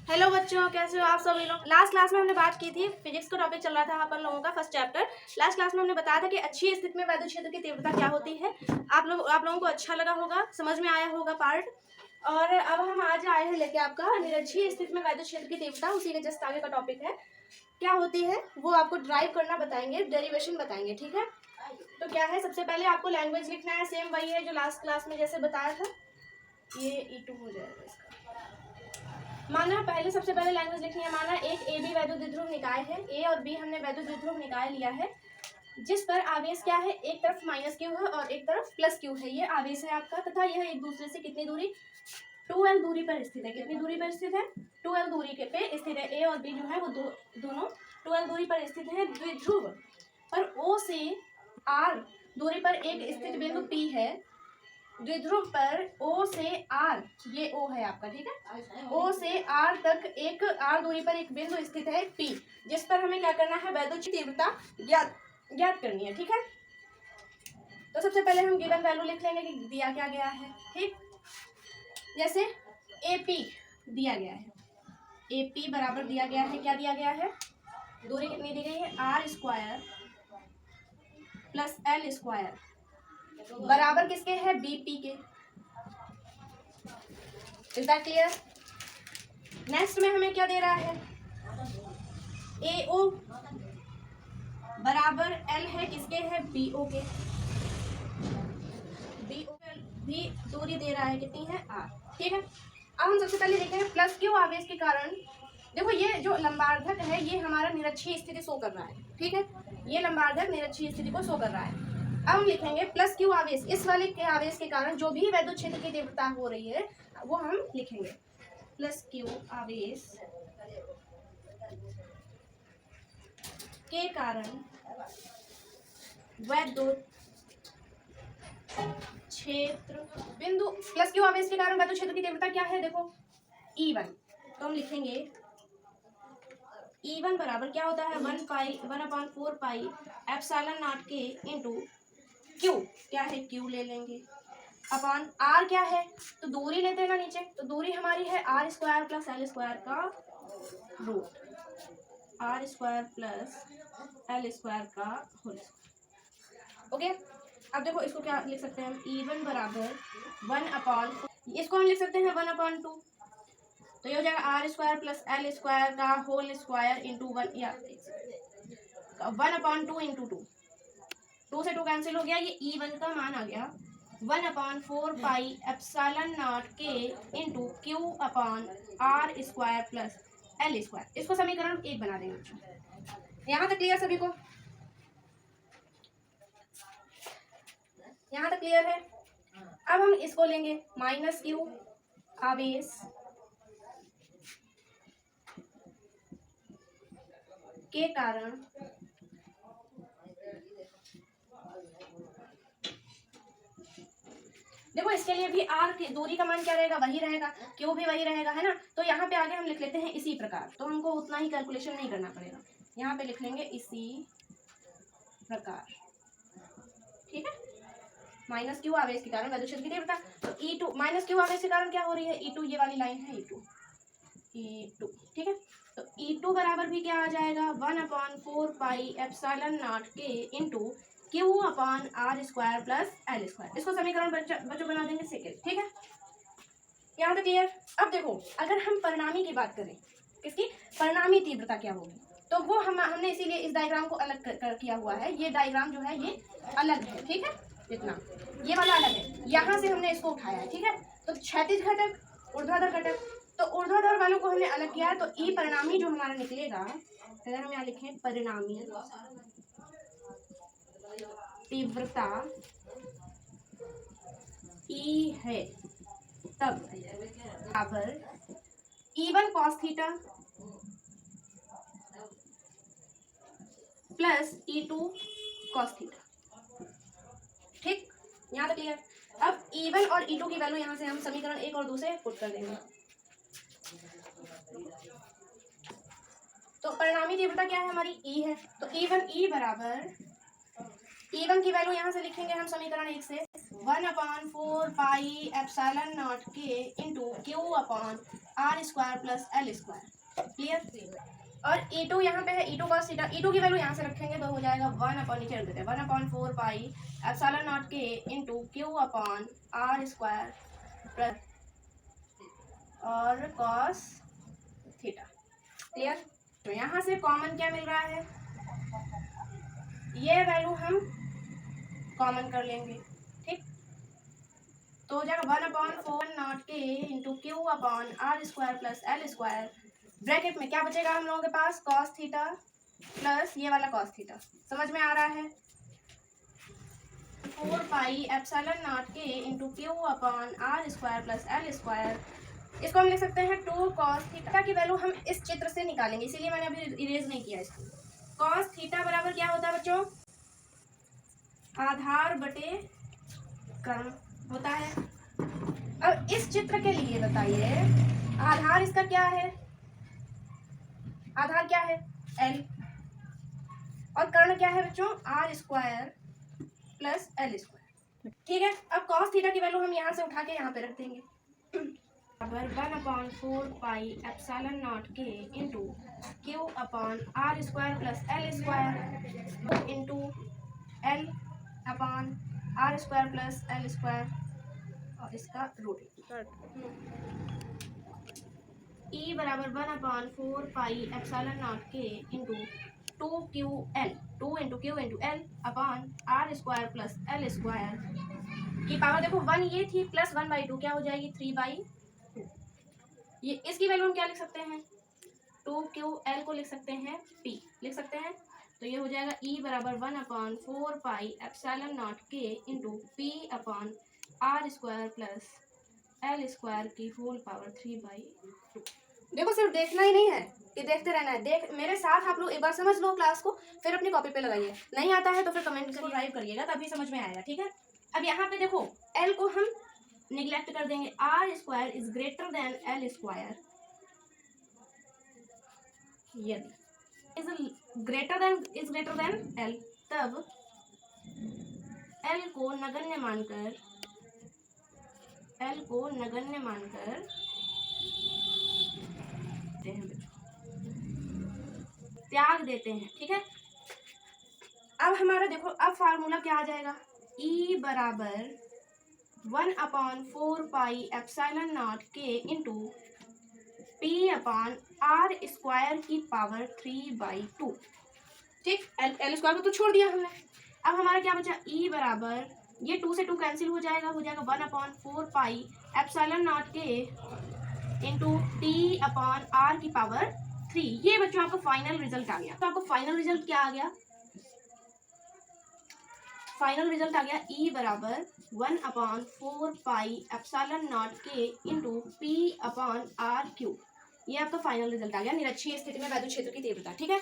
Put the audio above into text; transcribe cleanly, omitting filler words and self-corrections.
Hello बच्चों, कैसे हो आप सभी लोग। लास्ट क्लास में हमने बात की थी, फिजिक्स का टॉपिक चल रहा था अपन लोगों का फर्स्ट चैप्टर। लास्ट क्लास में हमने बताया था कि अच्छी स्थिति में वैद्युत क्षेत्र की तीव्रता क्या होती है। आप लोगों को अच्छा लगा होगा, समझ में आया होगा पार्ट। और अब हम आज आए हैं लेके आपका निरक्षीय स्थिति में वैद्युत क्षेत्र की तीव्रता, उसी के जस्ट आगे का टॉपिक है। क्या होती है वो आपको ड्राइव करना बताएंगे, डेरिवेशन बताएंगे, ठीक है। तो क्या है, सबसे पहले आपको लैंग्वेज लिखना है, सेम वही है जो लास्ट क्लास में जैसे बताया था। ये E2 हो जाएगा इसका। माना पहले सबसे पहले लैंग्वेज लिखनी है। माना एक ए बी वैद्युत द्विध्रुव निकाय है, ए और बी हमने वैद्युत द्विध्रुव निकाय लिया है, जिस पर आवेश क्या है, एक तरफ माइनस क्यू है और एक तरफ प्लस क्यू है। ये आवेश है आपका, तथा यह एक दूसरे से कितनी दूरी 2l दूरी पर स्थित है। कितनी दूरी पर स्थित है, 2l दूरी के पे स्थित है। ए और बी जो है वो दोनों 2l दूरी पर स्थित है। द्विध्रुव पर O से R दूरी पर एक स्थित बिंदु P है। द्विध्रुव पर O से R, ये O है आपका, ठीक है। O से R तक एक R दूरी पर एक बिंदु स्थित है P, जिस पर हमें क्या करना है, वैद्युत तीव्रता ज्ञात करनी है, ठीक है। तो सबसे पहले हम गिवन वैल्यू लिख लेंगे कि दिया क्या गया है, ठीक। जैसे AP दिया गया है, AP बराबर दिया गया है, क्या दिया गया है, दूरी कितनी दी गई है, R square plus L square बराबर किसके है, BP के। Is that clear. नेक्स्ट में हमें क्या दे रहा है, AO बराबर L है किसके है, BO के। BO भी दूरी दे रहा है, कितनी है, R, ठीक है। अब हम सबसे पहले देखेंगे प्लस क्यू आवेश के कारण। देखो ये जो लंबार्धक है ये हमारा निरक्षीय स्थिति शो कर रहा है, ठीक है। ये लंबार्धक निरक्षीय स्थिति को शो कर रहा है। अब हम लिखेंगे प्लस क्यू आवेश, इस वाले के आवेश के कारण जो भी वैद्युत क्षेत्र की तीव्रता हो रही है वो हम लिखेंगे। प्लस क्यू आवेश के कारण वैद्युत क्षेत्र बिंदु, प्लस क्यू आवेश के कारण वैद्युत क्षेत्र की तीव्रता क्या है, देखो E1। तो हम लिखेंगे E1 बराबर क्या होता है, 1/4 पाई एप्सिलॉन नॉट के इंटू क्यू, क्या है, क्यू ले लेंगे, अपॉन R क्या है, तो दूरी लेते हैं ना नीचे, तो दूरी हमारी है R square plus L square का root, R square plus L square का होल। ओके, अब देखो इसको क्या लिख सकते हैं हम, E1 बराबर 1/, इसको हम लिख सकते हैं 1/2, तो ये हो जाएगा R square plus L square का होल स्क्वायर इंटू 1, या 1/2 इंटू 2 से 2 कैंसिल हो गया। ये E1 का मान आ गया 1/4 पाई एप्सिलॉन नॉट के into q upon R square plus L square. इसको समीकरण 1 बना देंगे बच्चों। यहाँ तक क्लियर सभी को, यहाँ तक क्लियर है। अब हम इसको लेंगे माइनस क्यू आवेश के कारण देखो इसके लिए भी R की दूरी का मान क्या रहेगा, वही रहेगा, क्यू भी वही रहेगा, है ना। तो यहाँ पे आगे हम लिख लेते हैं इसी प्रकार, तो हमको उतना ही कैलकुलेशन नहीं करना पड़ेगा। यहाँ पे लिख लेंगे इसी प्रकार, ठीक है। माइनस क्यू आवेश के कारण वैद्युत क्षेत्र की तीव्रता, तो E2 माइनस क्यू आवेश के कारण क्या हो रही है, E2, ये वाली लाइन है E2, ठीक है। तो E2 बराबर भी क्या आ जाएगा, 1/4 पाई एप्सिलॉन नॉट के into q upon R square plus L square. इसको समीकरण बच्चों बना देंगे सेकेंड, ठीक है। यहाँ तक क्लियर। अब देखो अगर हम परिणामी की बात करें, किसकी, परिणामी तीव्रता क्या होगी, तो वो हमने इसीलिए इस डायग्राम को अलग किया हुआ है। ये डायग्राम जो है ये अलग है, ठीक है, इतना ये वाला अलग है, यहाँ से हमने इसको उठाया है, ठीक है। तो क्षैतिज घटक, ऊर्ध्वाधर घटक, तो ऊर्ध्वाधर वालों को हमने अलग किया है। तो ई परिणामी जो हमारा निकलेगा, अगर हम यहाँ लिखें परिणामी तीव्रता ई है, तब बराबर E1 cos theta plus E2 cos theta, ठीक, यहाँ तक क्लियर। अब E1 और E2 की वैल्यू यहाँ से हम समीकरण 1 और 2 से पुट कर देंगे। तो परिणामी तीव्रता क्या है हमारी, E है, तो E1 बराबर E1 की वैल्यू यहाँ से लिखेंगे हम समीकरण 1 से 1/4 पाई एप्सिलॉन नॉट के into q upon r square plus l square. Clear. और E2 यहाँ पे है, E2 cos थीटा, E2 की वैल्यू यहाँ से रखेंगे तो हो जाएगा 1 नीचे रख देते हैं 1/4 पाई एप्सिलॉन नॉट के into q upon r square plus और cos थीटा। क्लियर। तो यहाँ से कॉमन क्या मिल रहा है, ये वैल्यू हम कॉमन कर लेंगे। ठीक, तो हो जाएगा 1/4 नॉट के into q upon r square plus l square. Bracket में क्या बचेगा हम लोगों के पास, cos थीटा प्लस ये वाला cos थीटा। समझ में आ रहा है। 4 पाई एप्सिलॉन नॉट के into q upon r square plus l square. इसको हम लिख सकते हैं 2 cos थीटा की वैल्यू हम इस चित्र से निकालेंगे, इसीलिए मैंने अभी इरेज नहीं किया इसको। cos थीटा बराबर क्या होता है बच्चों, आधार बटे कर्ण होता है। अब इस चित्र के लिए बताइए, आधार इसका क्या है, आधार क्या है L, और कर्ण क्या है बच्चों, r square plus l square. ठीक है, अब cos थीटा की वैल्यू हम यहाँ से उठा के यहाँ पे रख देंगे, बराबर 1/4 पाई एप्सिलॉन नॉट के into q upon r square plus l square into l upon r square plus l square और इसका रूट। ई बराबर 1/4 पाई एप्सिलॉन नॉट के into 2QL 2 into q into l upon r square plus l square की power देखो 1 ये थी plus 1/2 क्या हो जाएगी 3/2। ये इसकी वैल्यू हम क्या लिख सकते हैं, 2QL को लिख सकते हैं P लिख सकते हैं। तो ये हो जाएगा E बराबर 1/4 पाई एप्सिलॉन नॉट के into P upon r square plus l square की होल पावर 3/2। देखो सिर्फ देखना ही नहीं है, ये देखते रहना है। देख मेरे साथ आप लोग एक बार समझ लो क्लास को, फिर अपनी कॉपी पे लगाइए। नहीं आता है तो फिर कमेंट को ड्राइव करिएगा, तभी समझ में आएगा। ठीक है, अब यहाँ पे देखो L को हम निगलेक्ट कर देंगे, r square is greater than l square. यदि इज ग्रेटर देन एल, तब एल को नगण्य मानकर त्याग देते हैं। ठीक है, अब हमारा देखो अब फार्मूला क्या आ जाएगा, E बराबर 1/4 पाई एप्सिलॉन नॉट के into P upon r square की पावर 3/2। ठीक, एल स्क्वायर को तो छोड़ दिया हमने। अब हमारा क्या बचा, E बराबर ये 2 से 2 कैंसिल हो जाएगा 1/4 पाई एप्सिलॉन नॉट के इंटू T अपॉन आर की पावर 3। ये बच्चों आपका फाइनल रिजल्ट आ गया। तो आपको फाइनल रिजल्ट क्या आ गया, फाइनल रिजल्ट आ गया E बराबर 1/4 पाई एप्सिलॉन नॉट के into P upon r cube. ये आपका फाइनल रिजल्ट आ गया निरक्षीय स्थिति में वैद्युत क्षेत्र की तीव्रता। ठीक है।